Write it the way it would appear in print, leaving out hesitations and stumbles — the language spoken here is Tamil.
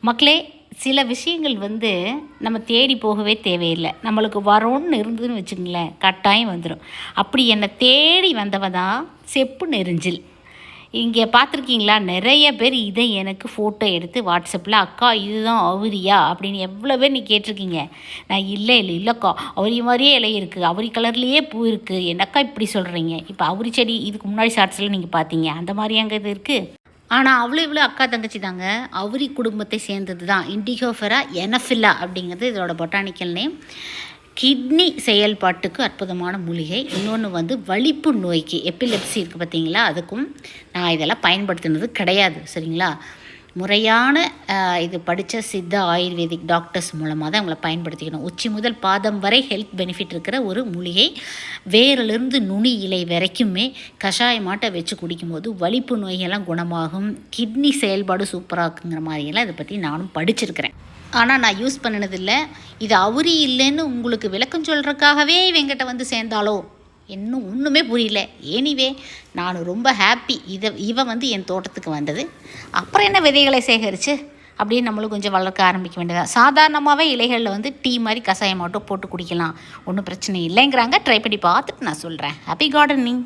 மக்களே, சில விஷயங்கள் நம்ம தேடி போகவே தேவையில்லை. நம்மளுக்கு வரோன்னு இருந்ததுன்னு வச்சுங்களேன், கட்டாயம் வந்துடும். அப்படி என்னை தேடி வந்தவ தான் செப்பு நெரிஞ்சில். இங்கே பார்த்துருக்கீங்களா? நிறைய பேர் இதை எனக்கு ஃபோட்டோ எடுத்து வாட்ஸ்அப்பில், அக்கா இதுதான் அவுரியா அப்படின்னு எவ்வளோ பேர் நீ கேட்டிருக்கீங்க. நான் இல்லைக்கா, அவுரி மாதிரியே இலை இருக்குது, அவுரி கலர்லேயே பூ இருக்குது, என்னக்கா இப்படி சொல்கிறீங்க? இப்போ அவுரி செடி இதுக்கு முன்னாடி ஷார்ட்ஸில் நீங்கள் பார்த்தீங்க, அந்த மாதிரி அங்கே இது இருக்குது. ஆனால் இவ்வளோ அக்கா தங்கச்சி தாங்க. அவுரி குடும்பத்தை சேர்ந்தது தான் இண்டிகோஃபெரா எனஃபில்லா அப்படிங்கிறது இதோட பொட்டானிக்கல் நேம். கிட்னி செயல்பாட்டுக்கு அற்புதமான மூலிகை. இன்னொன்று வலிப்பு நோய்க்கு, எப்பிலெப்சி இருக்குது பார்த்தீங்களா, அதுக்கும் நான் இதெல்லாம் பயன்படுத்தினது கிடையாது. சரிங்களா? முறையான இது படித்த சித்த ஆயுர்வேதிக் டாக்டர்ஸ் மூலமாக தான் அவங்கள பயன்படுத்திக்கணும். உச்சி முதல் பாதம் வரை ஹெல்த் பெனிஃபிட் இருக்கிற ஒரு மூலிகை. வேரிலிருந்து நுனி இலை வரைக்குமே கஷாயமாட்டை வச்சு குடிக்கும்போது வலிப்பு நோய்கள்லாம் குணமாகும். கிட்னி செயல்பாடு சூப்பராகுங்கிற மாதிரியெல்லாம் இதை பற்றி நானும் படிச்சிருக்கிறேன். ஆனால் நான் யூஸ் பண்ணினதில்லை. இது அவுரி இல்லைன்னு உங்களுக்கு விளக்கம் சொல்கிறதுக்காகவே இவங்கிட்ட சேர்ந்தாலோ இன்னும் ஒன்றுமே புரியல. எனிவே நான் ரொம்ப ஹாப்பி. இவன் என் தோட்டத்துக்கு வந்தது. அப்புறம் என்ன, விதைகளை சேகரித்து அப்படியே நம்மளும் கொஞ்சம் வளர்க்க ஆரம்பிக்க வேண்டியதான். சாதாரணமாகவே இலைகளில் டீ மாதிரி கஷாயம் மட்டும் போட்டு குடிக்கலாம், ஒன்றும் பிரச்சனை இல்லைங்கிறாங்க. ட்ரை பண்ணி பார்த்துட்டு நான் சொல்கிறேன். Happy gardening.